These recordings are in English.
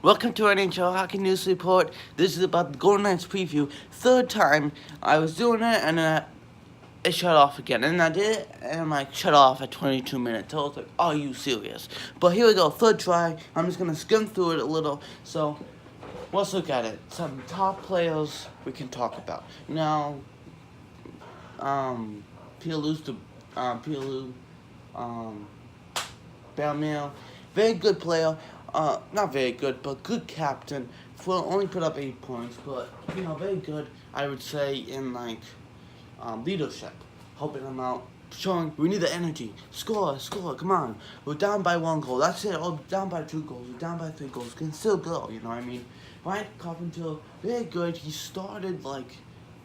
Welcome to our NHL Hockey News Report. This is about the Golden Knights preview. Third time I was doing it and then it shut off again. And I did it and shut off at 22 minutes. So I was like, are you serious? But here we go, third try. I'm just going to skim through it a little. So let's look at it. Some top players we can talk about. Now, Pierre-Luc, Bellemare, very good player. Not very good, but good captain. Only put up 8 points, but very good. I would say in leadership, helping them out, showing we need the energy. Score, come on. We're down by 1 goal. That's it. Oh, down by 2 goals. We're down by 3 goals. Can still go. You know what I mean? Ryan Carpenter, very good. He started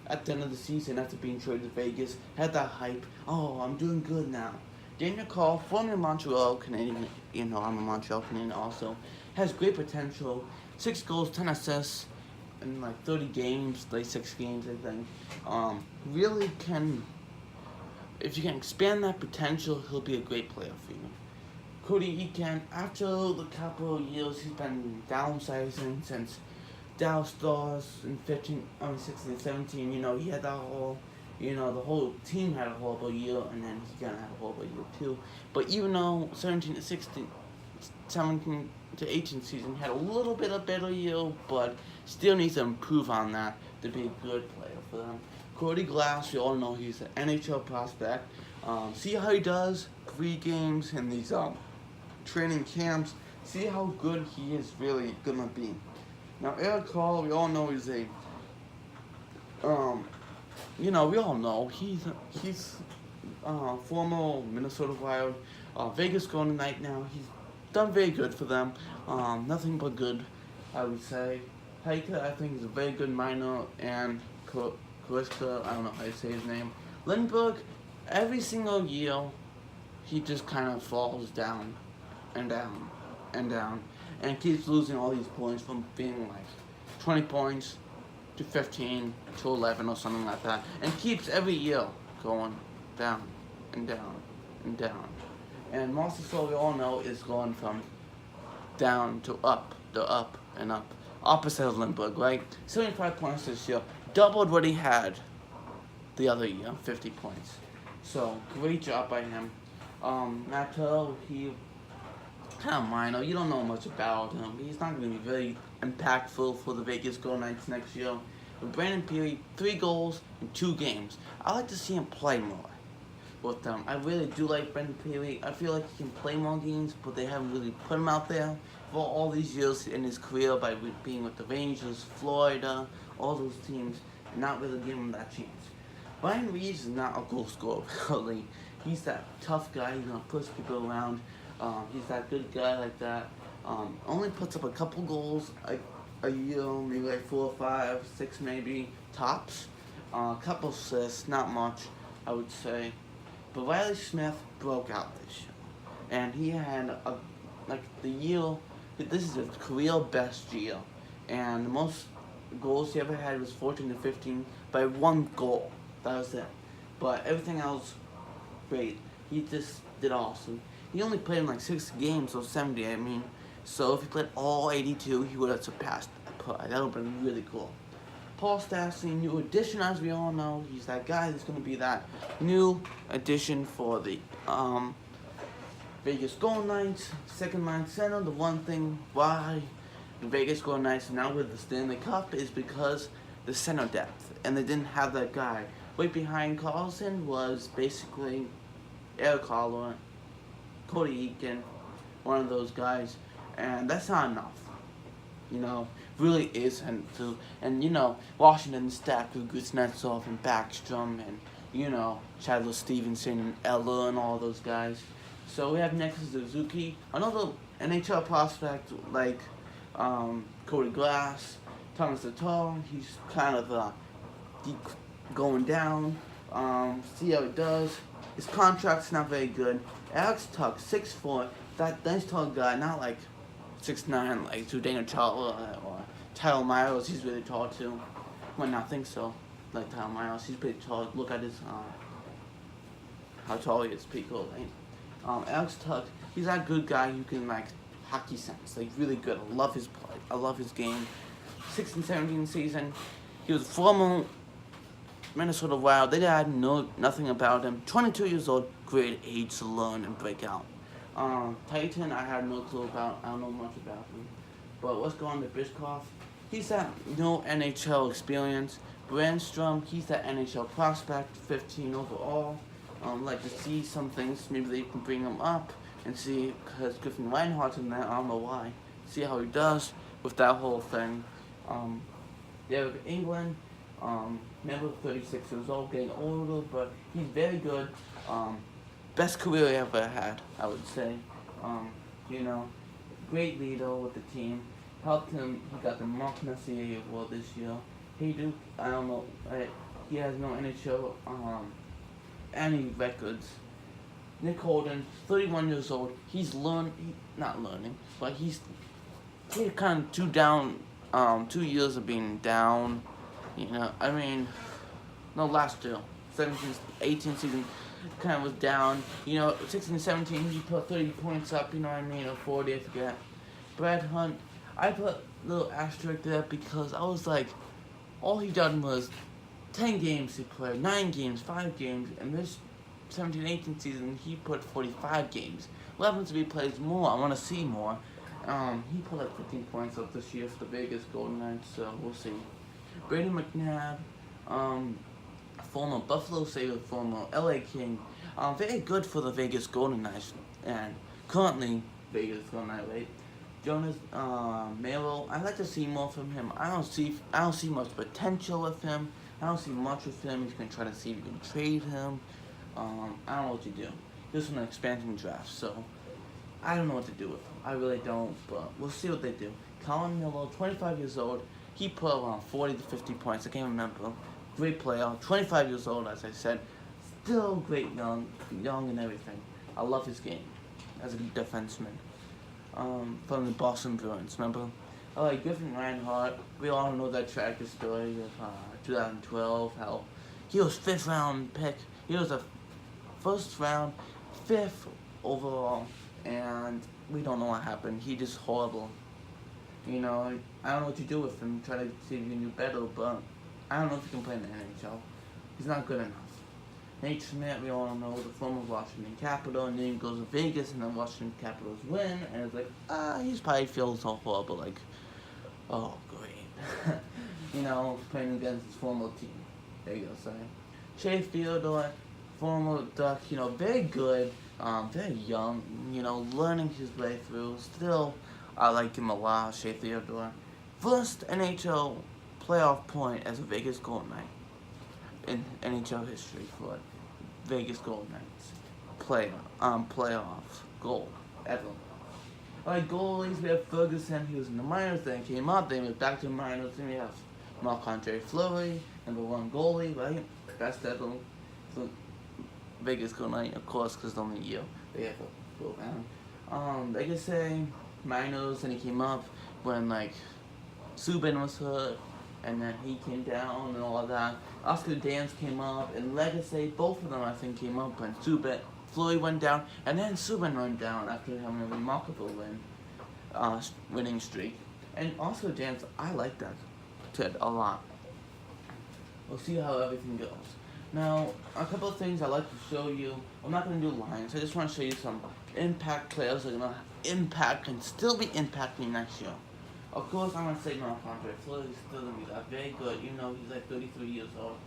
at the end of the season after being traded to Vegas. Had that hype. Oh, I'm doing good now. Daniel Cole, former Montreal Canadian, I'm a Montreal Canadian also, has great potential. 6 goals, 10 assists in 30 games, 6 games, I think. Really can, if you can expand that potential, he'll be a great player for you. Cody Eakin, after the couple of years, he's been downsizing since Dallas Stars in 16 and 17. He had that whole. The whole team had a horrible year, and then he kind of had a horrible year too. But even though 17 to 16, 17 to 18 season had a little bit of better year, but still needs to improve on that to be a good player for them. Cody Glass, we all know he's an NHL prospect. See how he does 3 games in these training camps. See how good he is really gonna be. Now Erik Karl, we all know he's a we all know he's former Minnesota Wild, Vegas Golden Knight now. He's done very good for them. Nothing but good, I would say. Heike, I think, is a very good minor, and Kaliska, I don't know how to say his name. Lindbergh, every single year, he just kind of falls down and down and down, and keeps losing all these points from being 20 points to 15 to 11 or something like that, and keeps every year going down and down and down. And Marchessault, we all know, is going from down to up, and up. Opposite of Lindbergh, right? 75 points this year, doubled what he had the other year, 50 points. So great job by him. Mattel, he kind of minor. You don't know much about him. He's not going to be very impactful for the Vegas Golden Knights next year. But Brandon Pirri, 3 goals in 2 games. I like to see him play more with them. I really do like Brandon Pirri. I feel like he can play more games, but they haven't really put him out there for all these years in his career by being with the Rangers, Florida, all those teams, and not really giving him that chance. Ryan Reaves is not a goal scorer, really. He's that tough guy. He's going to push people around. He's that good guy like that. Only puts up a couple goals a year, maybe 4 or 5, 6 maybe, tops. A couple assists, not much, I would say. But Riley Smith broke out this year. And he had, the year, this is his career best year. And the most goals he ever had was 14 to 15 by 1 goal. That was it. But everything else, great. He just did awesome. He only played in 6 games, so 70, I mean. So if he played all 82, he would have surpassed that. That would have been really cool. Paul Stastny, new addition, as we all know. He's that guy that's going to be that new addition for the Vegas Golden Knights. Second line center. The one thing why the Vegas Golden Knights now with the Stanley Cup is because the center depth. And they didn't have that guy. Right behind Carlson was basically Erik Karl, Cody Eakin, one of those guys, and that's not enough. Really isn't. And Washington stacked with Kuznetsov and Backstrom and Chadwick Stevenson and Eller and all those guys. So we have next is Suzuki, another NHL prospect like Cody Glass, Thomas Tatar. He's kind of going down. See how it does. His contract's not very good. Alex Tuch, 6'4", that nice tall guy, not 6'9", like Daniel Chara or Tyler Myers. He's really tall too. Might not think so. Like Tyler Myers, he's pretty tall. Look at his how tall he is, pretty cool, right? Alex Tuch, he's that good guy who can hockey sense, like really good. I love his play. I love his game. 16-17 season, he was former Minnesota Wild. They had nothing about him. 22 years old, great age to learn and break out. Titan, I had no clue about. I don't know much about him. But let's go on to Bishkov. He's that no NHL experience. Brandstrom, he's that NHL prospect, 15 overall. Like to see some things, maybe they can bring him up and see, because Griffin Reinhardt's in there, I don't know why. See how he does with that whole thing. Derek England, never 36 years old, getting older, but he's very good. Best career he ever had, I would say. You know, great leader with the team. Helped him, he got the Mark Messier Award this year. He do, I don't know, he has no NHL, any records. Nick Holden, 31 years old. He's not learning, but he's kind of 2 years of being down. You know, I mean, no, last year, 17-18 season, kind of was down. You know, 16-17, he put 30 points up, you know what I mean, or 40, I forget. Brad Hunt, I put a little asterisk there because I was like, all he done was 10 games he played, 9 games, 5 games, and this 17-18 season, he put 45 games. 11 to be plays more, I want to see more. He put like 15 points up this year for the Vegas Golden Knights, so we'll see. Brady McNabb, former Buffalo Sabres, former LA King, very good for the Vegas Golden Knights, and currently Vegas Golden Knights, right? Jonas Melo, I'd like to see more from him. I don't see much potential with him. I don't see much with him. He's gonna try to see if you can trade him. I don't know what to do. This is an expansion draft, so I don't know what to do with him. I really don't, but we'll see what they do. Colin Miller, 25 years old. He put around 40 to 50 points. I can't remember. Great player. 25 years old, as I said. Still great, young and everything. I love his game as a defenseman. From the Boston Bruins, remember? I like Griffin Reinhardt. We all know that tragic story of 2012, how he was 5th round pick. He was a first round, 5th overall, and we don't know what happened. He just horrible. You know, I don't know what to do with him. Try to see if he can do better, but I don't know if he can play in the NHL. He's not good enough. Nate Schmidt, we all know, the former Washington Capital, and then he goes to Vegas, and then Washington Capitals win, and it's like, he's probably feels so horrible, like, oh, great. You know, playing against his former team. There you go, sorry. Shea Theodore, former Duck, you know, very good, very young, you know, learning his way through. Still, I like him a lot, Shea Theodore. First NHL playoff point as a Vegas Golden Knight in NHL history for Vegas Golden Knights. Playoff goal ever. Like goalies, we have Ferguson, he was in the minors, then came up, then went back to the minors, then we have Marc-Andre Fleury, #1 goalie, right? Best ever. So Vegas Golden Knight, of course, because it's only a year they have to go down. Like I say, minors, and he came up when like Subban was hurt, and then he came down and all of that. Oscar Dance came up, and Legacy, both of them I think came up when Fleury went down, and then Subban went down after having a remarkable winning streak. And Oscar Dance, I like that kid a lot. We'll see how everything goes. Now, a couple of things I'd like to show you. I'm not going to do lines. I just want to show you some impact players that are going to impact and still be impacting next year. Of course, I'm going to say Marc-Andre Fleury is still going to be that very good. You know, he's like 33 years old.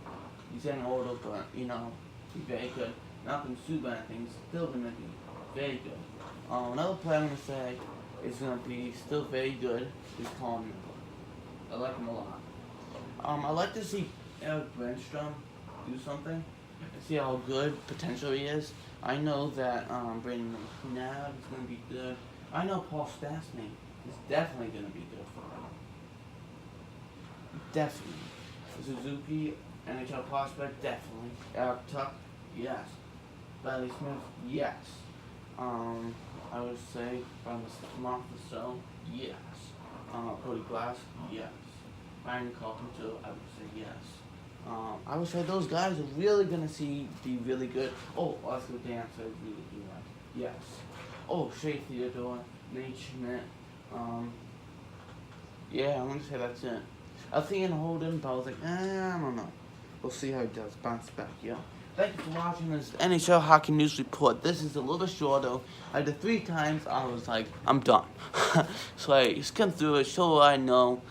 He's getting older, but, you know, he's very good. Malcolm Subban, I think, is still going to be very good. Another player I'm going to say is going to be still very good is Colin Miller. I like him a lot. I'd like to see Erik Brandstrom do something and see how good potential he is. I know that Brandon McNabb is going to be good. I know Paul Stastny is definitely going to be good for him. Definitely. Suzuki, NHL prospect, definitely. Eric Tuck, yes. Bradley Smith, yes. I would say Martha So, yes. Cody Glass, yes. Ryan Carpenter, I would say yes. I would say those guys are really gonna be really good. Oh, Oscar Dance, I really do like. Yes. Oh, Shea Theodore, mention it. Yeah, I'm gonna say that's it. I was thinking Holden, but I was like, I don't know. We'll see how he does. Bounce back, yeah. Thank you for watching this NHL Hockey News Report. This is a little bit shorter. I did 3 times. I was like, I'm done. So I skimmed through it, show what I know.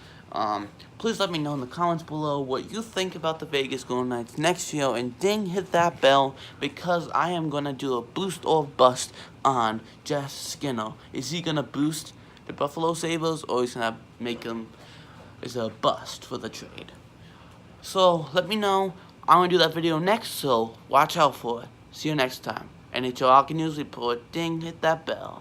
Please let me know in the comments below what you think about the Vegas Golden Knights next year. And ding, hit that bell, because I am going to do a boost or bust on Jeff Skinner. Is he going to boost the Buffalo Sabres, or is he going to make them as a bust for the trade? So let me know. I'm going to do that video next, so watch out for it. See you next time. NHL Hockey News Report. Ding, hit that bell.